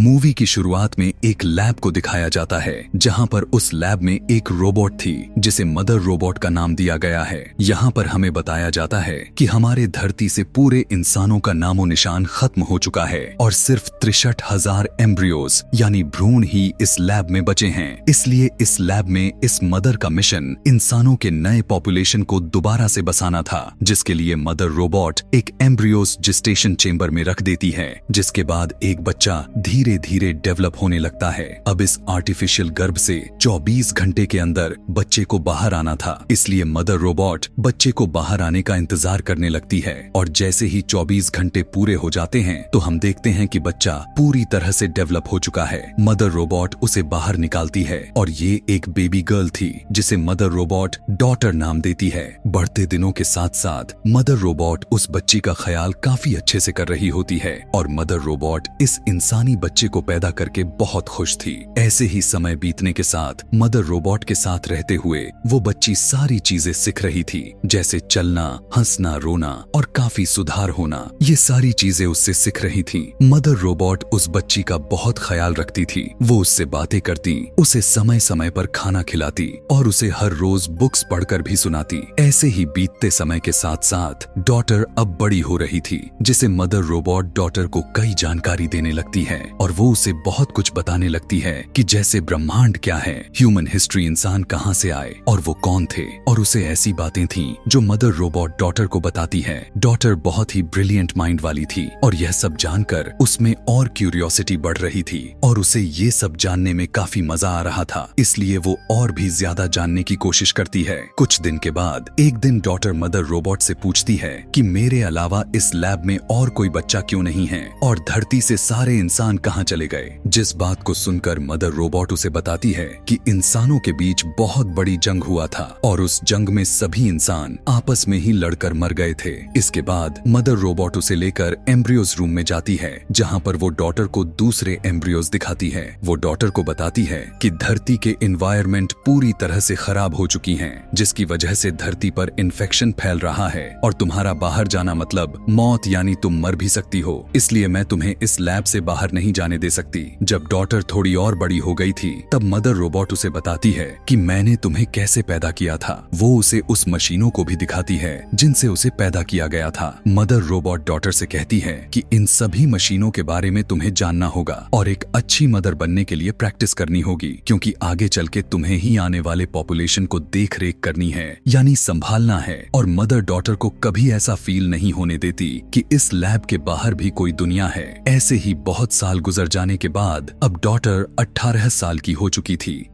Movie की शुरुआत में एक लैब को दिखाया जाता है जहां पर उस लैब में एक रोबोट थी जिसे मदर रोबोट का नाम दिया गया है। यहाँ पर हमें बताया जाता है कि हमारे धरती से पूरे इंसानों का नामो निशान खत्म हो चुका है और सिर्फ 63,000 एम्ब्रियोज यानी भ्रूण ही इस लैब में बचे हैं। इसलिए इस लैब में इस मदर का मिशन इंसानों के नए पॉपुलेशन को दोबारा से बसाना था, जिसके लिए मदर रोबोट एक एम्ब्रियोज जिस्टेशन चेंबर में रख देती है, जिसके बाद एक बच्चा धीरे धीरे डेवलप होने लगता है। अब इस आर्टिफिशियल गर्भ से 24 घंटे के अंदर बच्चे को बाहर आना था, इसलिए मदर रोबोट बच्चे को बाहर आने का इंतजार करने लगती है और जैसे ही 24 घंटे पूरे हो जाते हैं तो हम देखते हैं कि बच्चा पूरी तरह से डेवलप हो चुका है। मदर रोबोट उसे बाहर निकालती है और ये एक बेबी गर्ल थी जिसे मदर रोबोट डॉटर नाम देती है। बढ़ते दिनों के साथ साथ मदर रोबोट उस बच्ची का ख्याल काफी अच्छे से कर रही होती है और मदर रोबोट इस इंसानी बच्चे को पैदा करके बहुत खुश थी। ऐसे ही समय बीतने के साथ मदर रोबोट के साथ रहते हुए वो बच्ची सारी चीजें सीख रही थी, जैसे चलना, हंसना, रोना और काफी सुधार होना। ये सारी चीजें उससे सीख रही थी। मदर रोबोट उस बच्ची का बहुत ख्याल रखती थी। वो उससे बातें करती, उसे समय समय पर खाना खिलाती और उसे हर रोज बुक्स पढ़कर भी सुनाती। ऐसे ही बीतते समय के साथ साथ डॉटर अब बड़ी हो रही थी, जिसे मदर रोबोट डॉटर को कई जानकारी देने लगती है और वो उसे बहुत कुछ बताने लगती है कि जैसे ब्रह्मांड क्या है, ह्यूमन हिस्ट्री, इंसान कहाँ से आए और वो कौन थे। और उसे ऐसी बातें थीं जो मदर रोबोट डॉटर को बताती है। डॉटर बहुत ही ब्रिलियंट माइंड वाली थी और यह सब जानकर उसमें और क्यूरियोसिटी बढ़ रही थी और उसे ये सब जानने में काफी मजा आ रहा था, इसलिए वो और भी ज्यादा जानने की कोशिश करती है। कुछ दिन के बाद एक दिन डॉटर मदर रोबोट से पूछती है कि मेरे अलावा इस लैब में और कोई बच्चा क्यों नहीं है और धरती से सारे इंसान कहाँ चले गए। जिस बात को सुनकर मदर रोबोट उसे बताती है कि इंसानों के बीच बहुत बड़ी जंग हुआ था और उस जंग में सभी इंसान आपस में ही लड़कर मर गए थे। इसके बाद मदर रोबोट उसे लेकर एम्ब्रियोज रूम में जाती है जहाँ पर वो डॉटर को दूसरे एम्ब्रियोज दिखाती है। वो डॉटर को बताती है कि धरती के एनवायरनमेंट पूरी तरह से खराब हो चुकी हैं, जिसकी वजह से धरती पर इन्फेक्शन फैल रहा है और तुम्हारा बाहर जाना मतलब मौत, यानी तुम मर भी सकती हो। इसलिए मैं तुम्हें इस लैब से बाहर नहीं जाने दे सकती। जब डॉटर थोड़ी और बड़ी हो गई थी तब मदर रोबोट उसे बताती है कि मैंने तुम्हें कैसे पैदा किया था। वो उसे उस मशीनों को भी दिखाती है जिनसे उसे पैदा किया गया था। मदर रोबोट डॉटर से कहती है कि इन सभी मशीनों के बारे में तुम्हें जानना होगा और एक अच्छी मदर बनने के लिए प्रैक्टिस करनी होगी, क्योंकि आगे चल के तुम्हें ही आने वाले पॉपुलेशन को देख रेख करनी है, यानी संभालना है। और मदर डॉटर को कभी ऐसा फील नहीं होने देती कि इस लैब के बाहर भी कोई दुनिया है। ऐसे ही बहुत साल गुजर जाने के बाद अब डॉटर 18 साल की हो चुकी थी,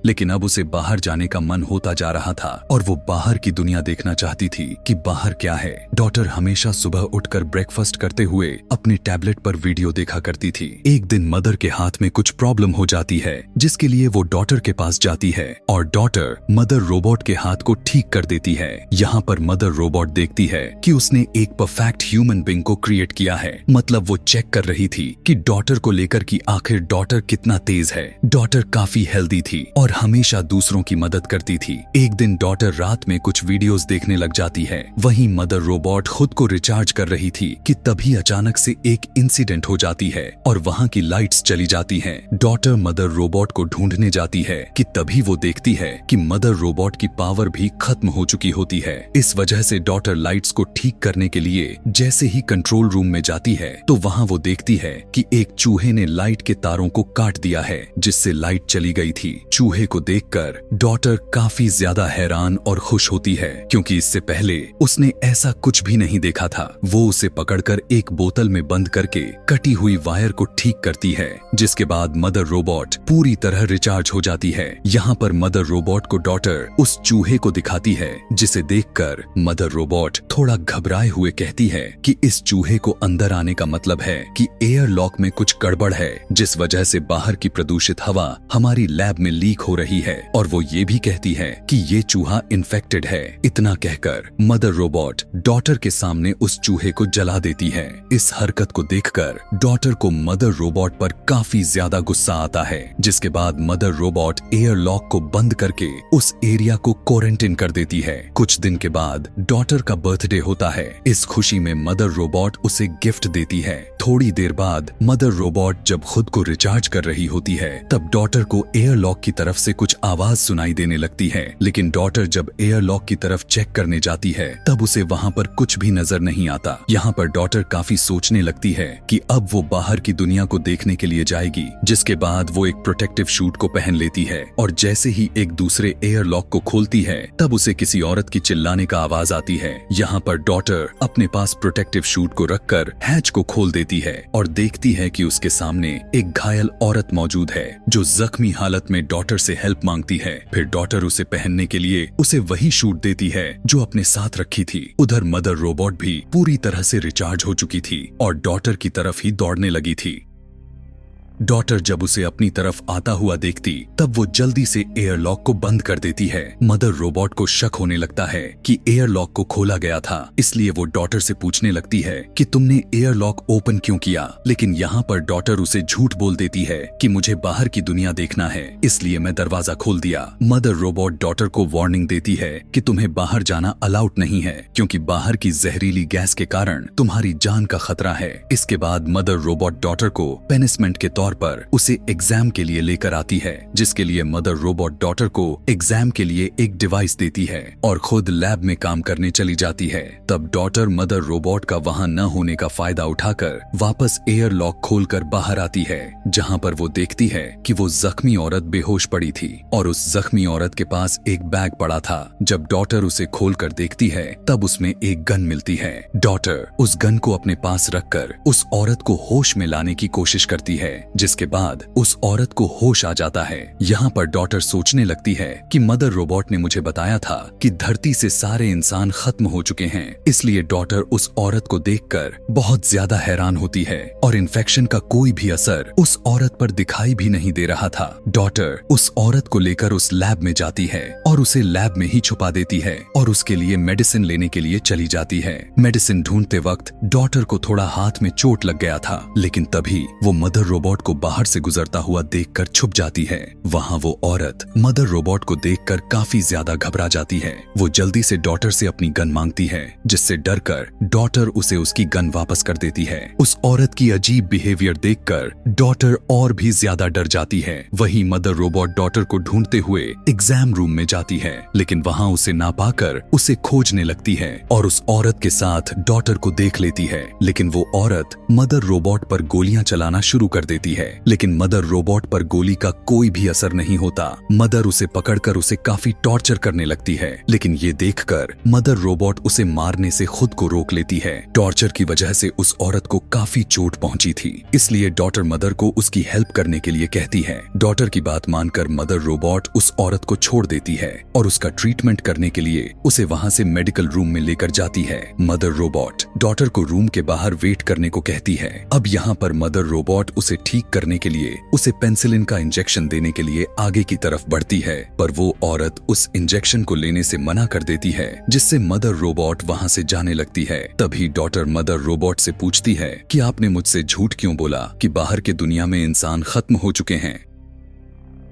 लेकिन अब उसे बाहर जाने का मन होता जा रहा था और वो बाहर की दुनिया देखना चाहती थी कि बाहर क्या है। डॉटर हमेशा सुबह उठकर ब्रेकफास्ट करते हुए अपने टैबलेट पर वीडियो देखा करती थी। एक दिन मदर के हाथ में कुछ प्रॉब्लम हो जाती है, जिसके लिए वो डॉटर के पास जाती है और डॉटर मदर रोबोट के हाथ को ठीक कर देती है। यहाँ पर मदर रोबोट देखती है कि उसने एक परफेक्ट ह्यूमन बीइंग को क्रिएट किया है। मतलब वो चेक कर रही थी कि डॉटर को लेकर कि आखिर डॉटर कितना तेज है। डॉटर काफी हेल्दी थी और हमेशा दूसरों की मदद करती थी। एक दिन डॉटर रात में कुछ वीडियोस देखने लग जाती है। वहीं मदर रोबोट खुद को रिचार्ज कर रही थी कि तभी अचानक से एक इंसिडेंट हो जाती है और वहां की लाइट्स चली जाती हैं। डॉटर मदर रोबोट को ढूंढने जाती है कि तभी वो देखती है कि मदर रोबोट की पावर भी खत्म हो चुकी होती है। इस वजह से डॉटर लाइट्स को ठीक करने के लिए जैसे ही कंट्रोल रूम में जाती है तो वहां वो देखती है कि एक चूहे ने लाइट के तारों को काट दिया है, जिससे लाइट चली गई थी। चूहे को देखकर डॉटर काफी ज्यादा हैरान और खुश होती है, क्योंकि इससे पहले उसने ऐसा कुछ भी नहीं देखा था। वो उसे पकड़कर एक बोतल में बंद करके कटी हुई वायर को ठीक करती है, जिसके बाद मदर रोबोट पूरी तरह रिचार्ज हो जाती है। यहाँ पर मदर रोबोट को डॉटर उस चूहे को दिखाती है, जिसे देखकर मदर रोबोट थोड़ा घबराए हुए कहती है कि इस चूहे को अंदर आने का मतलब है कि एयर लॉक में कुछ गड़बड़ है, जिस वजह से बाहर की प्रदूषित हवा हमारी लैब में लीक हो रही है और वो ये भी कहती है कि ये चूहा इन्फेक्टेड है। इतना कहकर मदर रोबोट डॉटर के सामने उस चूहे को जला देती है। इस हरकत को देखकर डॉटर को मदर रोबोट पर काफी ज्यादा गुस्सा आता है, जिसके बाद मदर रोबोट एयरलॉक को बंद करके उस एरिया को क्वारंटाइन कर देती है। कुछ दिन के बाद डॉटर का बर्थडे होता है। इस खुशी में मदर रोबोट उसे गिफ्ट देती है। थोड़ी देर बाद मदर रोबोट जब खुद को रिचार्ज कर रही होती है तब डॉटर को एयरलॉक की तरफ से कुछ आवाज सुनाई देने लगती है, लेकिन डॉटर जब एयरलॉक की तरफ चेक करने जाती है तब उसे वहां पर कुछ भी नजर नहीं आता। यहाँ पर डॉटर काफी सोचने लगती है कि अब वो बाहर की दुनिया को देखने के लिए जाएगी, जिसके बाद वो एक प्रोटेक्टिव शूट को पहन लेती है और जैसे ही एक दूसरे एयरलॉक को खोलती है तब उसे किसी औरत की चिल्लाने का आवाज आती है। यहाँ पर डॉटर अपने पास प्रोटेक्टिव शूट को रखकर हैच को खोल देती है और देखती है कि उसके सामने एक घायल औरत मौजूद है जो जख्मी हालत में डॉटर से हेल्प मांगती है। फिर डॉटर उसे पहनने के लिए उसे वही शूट देती है जो अपने साथ रखी थी। उधर मदर रोबोट भी पूरी तरह से रिचार्ज हो चुकी थी और डॉटर की तरफ ही दौड़ने लगी थी। डॉटर जब उसे अपनी तरफ आता हुआ देखती तब वो जल्दी से एयरलॉक को बंद कर देती है। मदर रोबोट को शक होने लगता है कि एयरलॉक को खोला गया था, इसलिए वो डॉटर से पूछने लगती है कि तुमने एयरलॉक ओपन क्यों किया। लेकिन यहाँ पर डॉटर उसे झूठ बोल देती है कि मुझे बाहर की दुनिया देखना है, इसलिए मैं दरवाजा खोल दिया। मदर रोबोट डॉटर को वार्निंग देती है कि तुम्हें बाहर जाना अलाउड नहीं है, क्योंकि बाहर की जहरीली गैस के कारण तुम्हारी जान का खतरा है। इसके बाद मदर रोबोट डॉटर को पनिशमेंट के तौर पर उसे एग्जाम के लिए लेकर आती है, जिसके लिए मदर रोबोट डॉटर को एग्जाम के लिए एक डिवाइस देती है और खुद लैब में काम करने चली जाती है। तब डॉटर मदर रोबोट का वहां न होने का फायदा उठाकर वापस एयरलॉक खोलकर बाहर आती है, जहां पर वो देखती है कि वो जख्मी औरत बेहोश पड़ी थी और उस जख्मी औरत के पास एक बैग पड़ा था। जब डॉटर उसे खोलकर देखती है तब उसमें एक गन मिलती है। डॉटर उस गन को अपने पास रखकर उस औरत को होश में लाने की कोशिश करती है, जिसके बाद उस औरत को होश आ जाता है। यहाँ पर डॉटर सोचने लगती है कि मदर रोबोट ने मुझे बताया था कि धरती से सारे इंसान खत्म हो चुके हैं, इसलिए डॉटर उस औरत को देखकर बहुत ज्यादा हैरान होती है और इन्फेक्शन का कोई भी असर उस औरत पर दिखाई भी नहीं दे रहा था। डॉटर उस औरत को लेकर उस लैब में जाती है और उसे लैब में ही छुपा देती है और उसके लिए मेडिसिन लेने के लिए चली जाती है। मेडिसिन ढूंढते वक्त डॉटर को थोड़ा हाथ में चोट लग गया था, लेकिन तभी वो मदर रोबोट को बाहर से गुजरता हुआ देखकर छुप जाती है। वहाँ वो औरत मदर रोबोट को देखकर काफी ज्यादा घबरा जाती है। वो जल्दी से डॉटर से अपनी गन मांगती है, जिससे डरकर डॉटर उसे उसकी गन वापस कर देती है। उस औरत की अजीब बिहेवियर देखकर डॉटर और भी ज्यादा डर जाती है। वहीं मदर रोबोट डॉटर को ढूंढते हुए एग्जाम रूम में जाती है, लेकिन वहाँ उसे ना पाकर उसे खोजने लगती है और उस औरत के साथ डॉटर को देख लेती है। लेकिन वो औरत मदर रोबोट पर गोलियां चलाना शुरू कर देती है, लेकिन मदर रोबोट पर गोली का कोई भी असर नहीं होता। मदर उसे पकड़कर उसे काफी टॉर्चर करने लगती है, लेकिन ये देखकर मदर रोबोट उसे मारने से खुद को रोक लेती है। टॉर्चर की वजह से उस औरत को काफी चोट पहुंची थी, इसलिए डॉटर मदर को उसकी हेल्प करने के लिए कहती है। डॉटर की बात मानकर मदर रोबोट उस औरत को छोड़ देती है और उसका ट्रीटमेंट करने के लिए उसे वहां से मेडिकल रूम में लेकर जाती है। मदर रोबोट डॉटर को रूम के बाहर वेट करने को कहती है। अब यहाँ पर मदर रोबोट उसे ठीक करने के लिए उसे पेनिसिलिन का इंजेक्शन देने के लिए आगे की तरफ बढ़ती है, पर वो औरत उस इंजेक्शन को लेने से मना कर देती है, जिससे मदर रोबोट वहां से जाने लगती है। तभी डॉटर मदर रोबोट से पूछती है कि आपने मुझसे झूठ क्यों बोला कि बाहर के दुनिया में इंसान खत्म हो चुके हैं।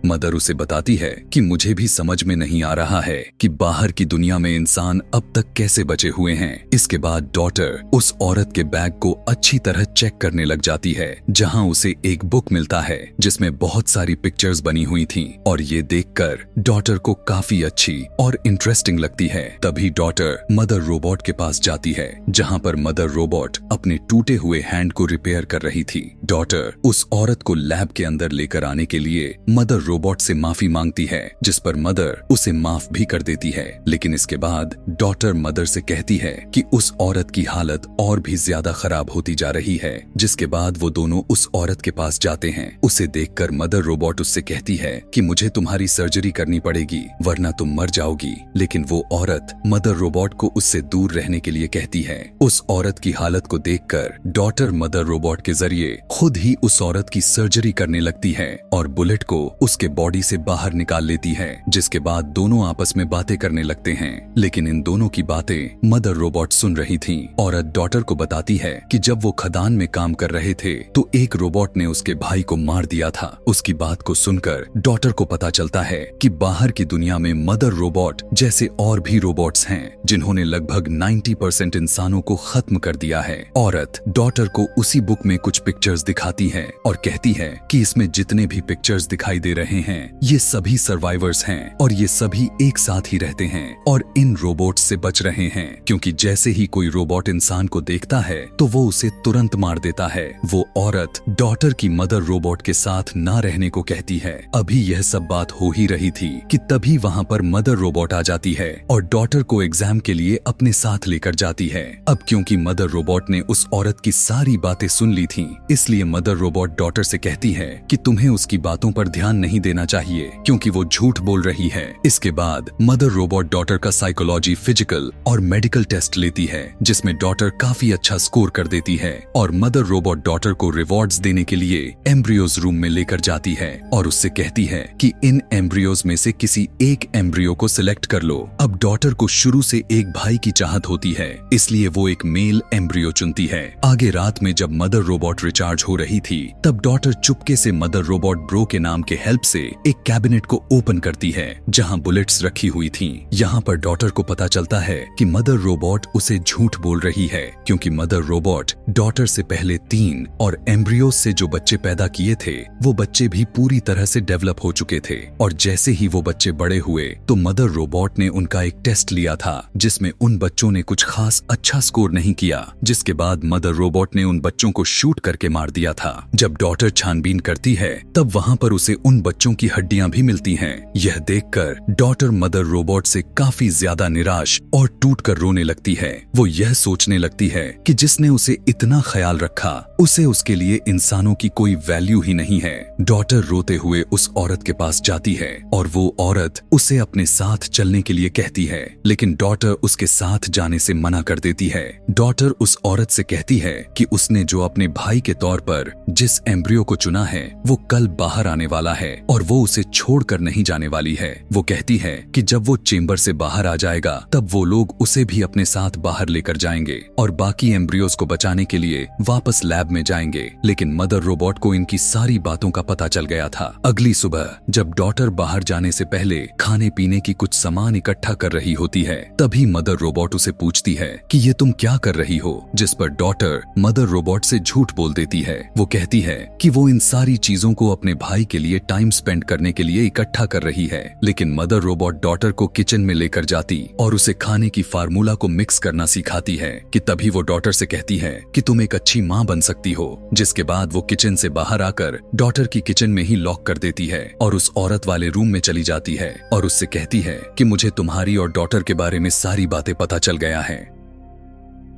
मदर उसे बताती है कि मुझे भी समझ में नहीं आ रहा है कि बाहर की दुनिया में इंसान अब तक कैसे बचे हुए हैं। इसके बाद डॉटर उस औरत के बैग को अच्छी तरह चेक करने लग जाती है, जहां उसे एक बुक मिलता है जिसमें बहुत सारी पिक्चर्स बनी हुई थीं और ये देखकर डॉटर को काफी अच्छी और इंटरेस्टिंग लगती है। तभी डॉटर मदर रोबोट के पास जाती है, जहां पर मदर रोबोट अपने टूटे हुए हैंड को रिपेयर कर रही थी। डॉटर उस औरत को लैब के अंदर लेकर आने के लिए मदर रोबोट से माफी मांगती है, जिस पर मदर उसे माफ भी कर देती है। लेकिन इसके बाद डॉटर मदर से कहती है कि उस औरत की हालत और भी ज्यादा खराब होती जा रही है, जिसके बाद वो दोनों उस औरत के पास जाते हैं। उसे देखकर मदर रोबोट उससे कहती है कि मुझे तुम्हारी सर्जरी करनी पड़ेगी वरना तुम मर जाओगी। लेकिन वो औरत मदर रोबोट को उससे दूर रहने के लिए कहती है। उस औरत की हालत को देखकर डॉटर मदर रोबोट के जरिए खुद ही उस औरत की सर्जरी करने लगती है और बुलेट को उस उसके बॉडी से बाहर निकाल लेती है, जिसके बाद दोनों आपस में बातें करने लगते हैं। लेकिन इन दोनों की बातें मदर रोबोट सुन रही थी। औरत डॉटर को बताती है कि जब वो खदान में काम कर रहे थे तो एक रोबोट ने उसके भाई को मार दिया था। उसकी बात को सुनकर डॉटर को पता चलता है कि बाहर की दुनिया में मदर रोबोट जैसे और भी रोबोट्स हैं जिन्होंने लगभग 90% इंसानों को खत्म कर दिया है। औरत डॉटर को उसी बुक में कुछ पिक्चर्स दिखाती है और कहती है कि इसमें जितने भी पिक्चर्स दिखाई दे रहे हैं ये सभी सर्वाइवर्स हैं और ये सभी एक साथ ही रहते हैं और इन रोबोट से बच रहे हैं, क्योंकि जैसे ही कोई रोबोट इंसान को देखता है तो वो उसे तुरंत मार देता है। वो औरत डॉटर की मदर रोबोट के साथ ना रहने को कहती है। अभी यह सब बात हो ही रही थी कि तभी वहाँ पर मदर रोबोट आ जाती है और डॉटर को एग्जाम के लिए अपने साथ लेकर जाती है। अब क्योंकि मदर रोबोट ने उस औरत की सारी बातें सुन ली थी, इसलिए मदर रोबोट डॉटर से कहती है कि तुम्हें उसकी बातों पर ध्यान नहीं देना चाहिए क्योंकि वो झूठ बोल रही है। इसके बाद मदर रोबोट डॉटर का साइकोलॉजी, फिजिकल और मेडिकल टेस्ट लेती है, जिसमें डॉटर काफी अच्छा स्कोर कर देती है और मदर रोबोट डॉटर को रिवॉर्ड्स देने के लिए एम्ब्रियोज रूम में लेकर जाती है और उससे कहती है कि इन एम्ब्रियोज में से किसी एक एम्ब्रियो को सिलेक्ट कर लो। अब डॉटर को शुरू से एक भाई की चाहत होती है, इसलिए वो एक मेल एम्ब्रियो चुनती है। आगे रात में जब मदर रोबोट रिचार्ज हो रही थी तब डॉटर चुपके से मदर रोबोट ब्रो के नाम के हेल्प से एक कैबिनेट को ओपन करती है जहां बुलेट्स रखी हुई थी। यहाँ पर डॉटर को पता चलता है कि मदर रोबोट उसे झूठ बोल रही है, क्योंकि मदर रोबोट डॉटर से पहले 3 और एम्ब्रियोज से जो बच्चे पैदा किए थे वो बच्चे भी पूरी तरह से डेवलप हो चुके थे। और जैसे ही वो बच्चे बड़े हुए तो मदर रोबोट ने उनका एक टेस्ट लिया था जिसमें उन बच्चों ने कुछ खास अच्छा स्कोर नहीं किया, जिसके बाद मदर रोबोट ने उन बच्चों को शूट करके मार दिया था। जब डॉटर छानबीन करती है तब वहाँ पर उसे उन बच्चों की हड्डियां भी मिलती हैं। यह देखकर डॉटर मदर रोबोट से काफी ज्यादा निराश और टूट कर रोने लगती है। वो यह सोचने लगती है कि जिसने उसे इतना ख्याल रखा उसे उसके लिए इंसानों की कोई वैल्यू ही नहीं है। डॉटर रोते हुए उस औरत के पास जाती है और वो औरत उसे अपने साथ चलने के लिए कहती है, लेकिन डॉटर उसके साथ जाने से मना कर देती है। डॉटर उस औरत से कहती है कि उसने जो अपने भाई के तौर पर जिस एम्ब्रियो को चुना है वो कल बाहर आने वाला है और वो उसे छोड़कर नहीं जाने वाली है। वो कहती है कि जब वो चेंबर से बाहर आ जाएगा तब वो लोग उसे भी अपने साथ बाहर लेकर जाएंगे और बाकी एम्ब्रियोज को बचाने के लिए वापस लैब में जाएंगे। लेकिन मदर रोबोट को इनकी सारी बातों का पता चल गया था। अगली सुबह जब डॉटर बाहर जाने से पहले खाने पीने की कुछ सामान इकट्ठा कर रही होती है तभी मदर रोबोट उसे पूछती है कि ये तुम क्या कर रही हो, जिस पर डॉटर मदर रोबोट से झूठ बोल देती है। वो कहती है कि वो इन सारी चीजों को अपने भाई के लिए टाइम स्पेंड करने के लिए इकट्ठा कर रही है। लेकिन मदर रोबोट डॉटर को किचन में लेकर जाती और उसे खाने की फार्मूला को मिक्स करना सिखाती है कि तभी वो डॉटर से कहती है कि तुम एक अच्छी माँ बन सकती हो। जिसके बाद वो किचन से बाहर आकर डॉटर की किचन में ही लॉक कर देती है और उस औरत वाले रूम में चली जाती है और उससे कहती है कि मुझे तुम्हारी और डॉटर के बारे में सारी बातें पता चल गया है।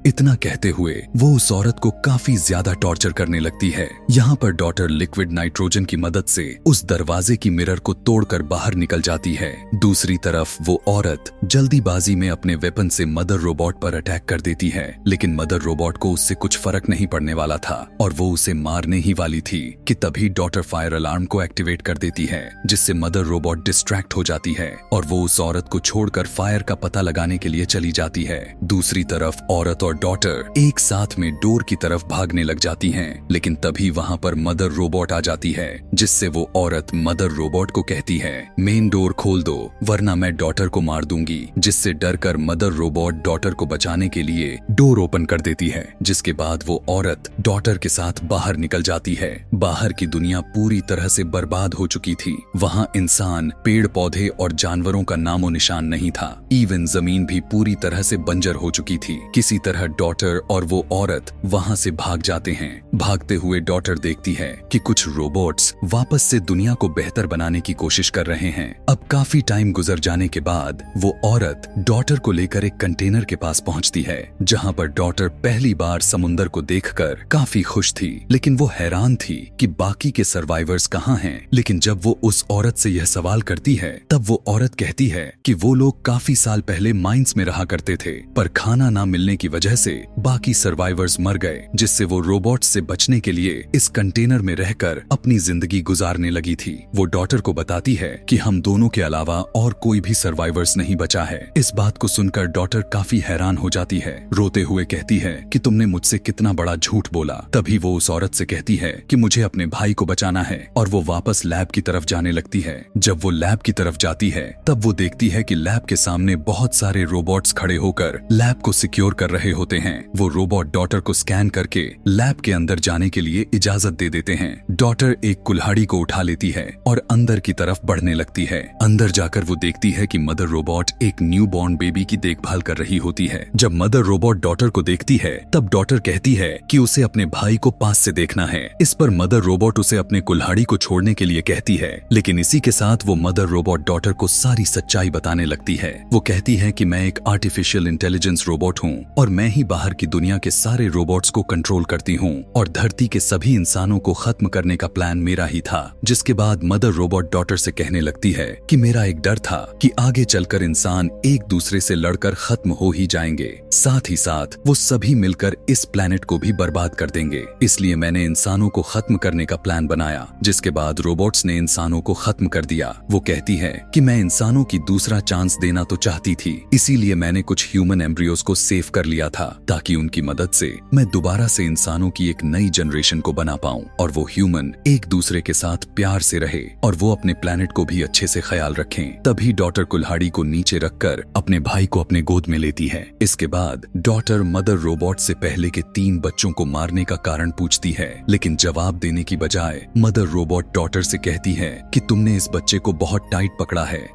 इतना कहते हुए वो उस औरत को काफी ज्यादा टॉर्चर करने लगती है। यहाँ पर डॉटर लिक्विड नाइट्रोजन की मदद से उस दरवाजे की मिरर को तोड़कर बाहर निकल जाती है। दूसरी तरफ वो औरत जल्दीबाजी में अपने वेपन से मदर रोबोट पर अटैक कर देती है, लेकिन मदर रोबोट को उससे कुछ फर्क नहीं पड़ने वाला था और वो उसे मारने ही वाली थी कि तभी डॉटर फायर अलार्म को एक्टिवेट कर देती है, जिससे मदर रोबोट डिस्ट्रैक्ट हो जाती है और वो उस औरत को छोड़कर फायर का पता लगाने के लिए चली जाती है। दूसरी तरफ औरत और डॉटर एक साथ में डोर की तरफ भागने लग जाती हैं, लेकिन तभी वहां पर मदर रोबोट आ जाती है, जिससे वो औरत मदर रोबोट को कहती है मेन डोर खोल दो वरना मैं डॉटर को मार दूंगी, जिससे डरकर मदर रोबोट डॉटर को बचाने के लिए डोर ओपन कर देती है। जिसके बाद वो औरत डॉटर के साथ बाहर निकल जाती है। बाहर की दुनिया पूरी तरह से बर्बाद हो चुकी थी। वहाँ इंसान, पेड़ पौधे और जानवरों का नामो निशान नहीं था। इवन जमीन भी पूरी तरह से बंजर हो चुकी थी। किसी तरह डॉटर और वो औरत वहां से भाग जाते हैं। भागते हुए डॉटर देखती है कि कुछ रोबोट्स वापस से दुनिया को बेहतर बनाने की कोशिश कर रहे हैं। अब काफी टाइम गुजर जाने के बाद वो औरत डॉटर को लेकर एक कंटेनर के पास पहुंचती है, जहां पर डॉटर पहली बार समुंदर को देखकर काफी खुश थी, लेकिन वो हैरान थी कि बाकी के सर्वाइवर्स कहाँ हैं। लेकिन जब वो उस औरत से यह सवाल करती है तब वो औरत कहती है कि वो लोग काफी साल पहले माइंस में रहा करते थे, पर खाना ना मिलने की वजह वजह से बाकी सर्वाइवर्स मर गए, जिससे वो रोबोट से बचने के लिए इस कंटेनर में रहकर अपनी जिंदगी गुजारने लगी थी। वो डॉटर को बताती है कि हम दोनों के अलावा और कोई भी सर्वाइवर्स नहीं बचा है। इस बात को सुनकर डॉटर काफी हैरान हो जाती है, रोते हुए कहती है कि तुमने मुझसे कितना बड़ा झूठ बोला। तभी वो उस औरत से कहती है कि मुझे अपने भाई को बचाना है, और वो वापस लैब की तरफ जाने लगती है। जब वो लैब की तरफ जाती है तब वो देखती है कि लैब के सामने बहुत सारे रोबोट्स खड़े होकर लैब को सिक्योर कर रहे होते हैं। वो रोबोट डॉटर को स्कैन करके लैब के अंदर जाने के लिए इजाजत दे देते हैं। डॉटर एक कुल्हाड़ी को उठा लेती है और अंदर की तरफ बढ़ने लगती है। अंदर जाकर वो देखती है कि मदर रोबोट एक न्यू बॉर्न बेबी की देखभाल कर रही होती है। जब मदर रोबोट डॉटर को देखती है तब डॉटर कहती है कि उसे अपने भाई को पास से देखना है। इस पर मदर रोबोट उसे अपने कुल्हाड़ी को छोड़ने के लिए कहती है, लेकिन इसी के साथ वो मदर रोबोट डॉटर को सारी सच्चाई बताने लगती है। वो कहती है कि मैं एक आर्टिफिशियल इंटेलिजेंस रोबोट हूँ और मैं ही बाहर की दुनिया के सारे रोबोट्स को कंट्रोल करती हूँ और धरती के सभी इंसानों को खत्म करने का प्लान मेरा ही था। जिसके बाद मदर रोबोट डॉटर से कहने लगती है कि मेरा एक डर था कि आगे चलकर इंसान एक दूसरे से लड़कर खत्म हो ही जाएंगे, साथ ही साथ वो सभी मिलकर इस प्लेनेट को भी बर्बाद कर देंगे। इसलिए मैंने इंसानों को खत्म करने का प्लान बनाया। जिसके बाद रोबोट्स ने इंसानों को खत्म कर दिया। वो कहती है कि मैं इंसानों की दूसरा चांस देना तो चाहती थी, इसीलिए मैंने कुछ ह्यूमन एम्ब्रियोज को सेव कर लिया था ताकि उनकी मदद से मैं दोबारा से इंसानों की एक नई जनरेशन को बना पाऊं और वो ह्यूमन एक दूसरे के साथ प्यार से रहे और वो अपने प्लेनेट को भी अच्छे से ख्याल रखें। तभी डॉटर कुल्हाड़ी को नीचे रखकर अपने भाई को अपने गोद में लेती है। इसके बाद डॉटर मदर रोबोट से पहले के 3 बच्चों को मारने का कारण पूछती है, लेकिन जवाब देने की बजाय मदर रोबोट डॉटर से कहती है कि तुमने इस बच्चे को बहुत टाइट पकड़ा है।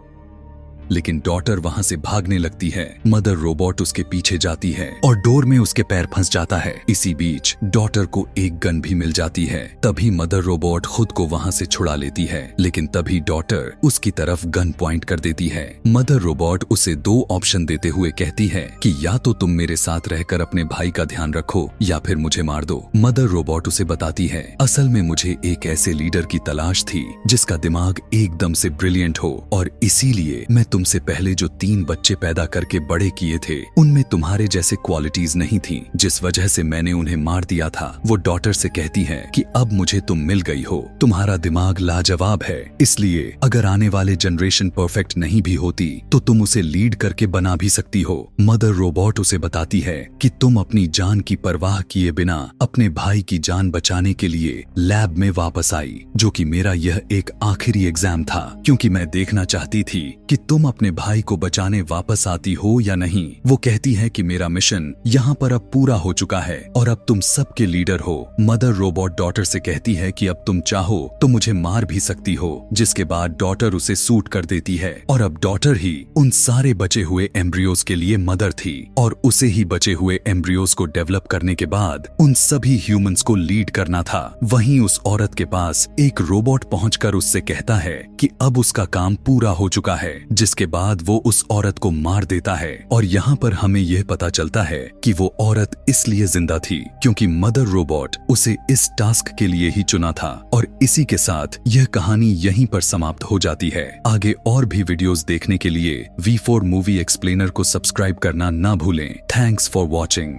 लेकिन डॉटर वहां से भागने लगती है। मदर रोबोट उसके पीछे जाती है और डोर में उसके पैर फंस जाता है। इसी बीच डॉटर को एक गन भी मिल जाती है। तभी मदर रोबोट खुद को वहां से छुड़ा लेती है, लेकिन तभी डॉटर उसकी तरफ गन पॉइंट कर देती है। मदर रोबोट उसे 2 ऑप्शन देते हुए कहती है कि या तो तुम मेरे साथ रहकर अपने भाई का ध्यान रखो या फिर मुझे मार दो। मदर रोबोट उसे बताती है, असल में मुझे एक ऐसे लीडर की तलाश थी जिसका दिमाग एकदम से ब्रिलियंट हो, और इसीलिए मैं तुमसे पहले जो 3 बच्चे पैदा करके बड़े किए थे उनमें तुम्हारे जैसे क्वालिटीज नहीं थी, जिस वजह से मैंने उन्हें मार दिया था। वो डॉटर से कहती है कि अब मुझे तुम मिल गई हो, तुम्हारा दिमाग लाजवाब है, इसलिए अगर आने वाले जनरेशन परफेक्ट नहीं भी होती तो तुम उसे लीड करके बना भी सकती हो। मदर रोबोट उसे बताती है कि तुम अपनी जान की परवाह किए बिना अपने भाई की जान बचाने के लिए लैब में वापस आई, जो कि मेरा यह एक आखिरी एग्जाम था, क्योंकि मैं देखना चाहती थी कि तुम अपने भाई को बचाने वापस आती हो या नहीं। वो कहती है कि मेरा मिशन यहाँ पर अब पूरा हो चुका है और अब तुम सबके लीडर हो। मदर रोबोट डॉटर से कहती है कि अब तुम चाहो तो मुझे मार भी सकती हो, जिसके बाद डॉटर उसे सूट कर देती है और अब डॉटर ही उन सारे बचे हुए एम्ब्रियोज के लिए मदर थी और उसे ही बचे हुए एम्ब्रियोज को डेवलप करने के बाद उन सभी ह्यूमंस को लीड करना था। वहीं उस औरत के पास एक रोबोट पहुंचकर उससे कहता है कि अब उसका काम पूरा हो चुका है, जिसके बाद वो उस औरत को मार देता है। और यहाँ पर हमें यह पता चलता है कि वो औरत इसलिए जिंदा थी क्योंकि मदर रोबोट उसे इस टास्क के लिए ही चुना था। और इसी के साथ यह कहानी यहीं पर समाप्त हो जाती है। आगे और भी वीडियोस देखने के लिए V4 मूवी एक्सप्लेनर को सब्सक्राइब करना ना भूलें। Thanks for watching.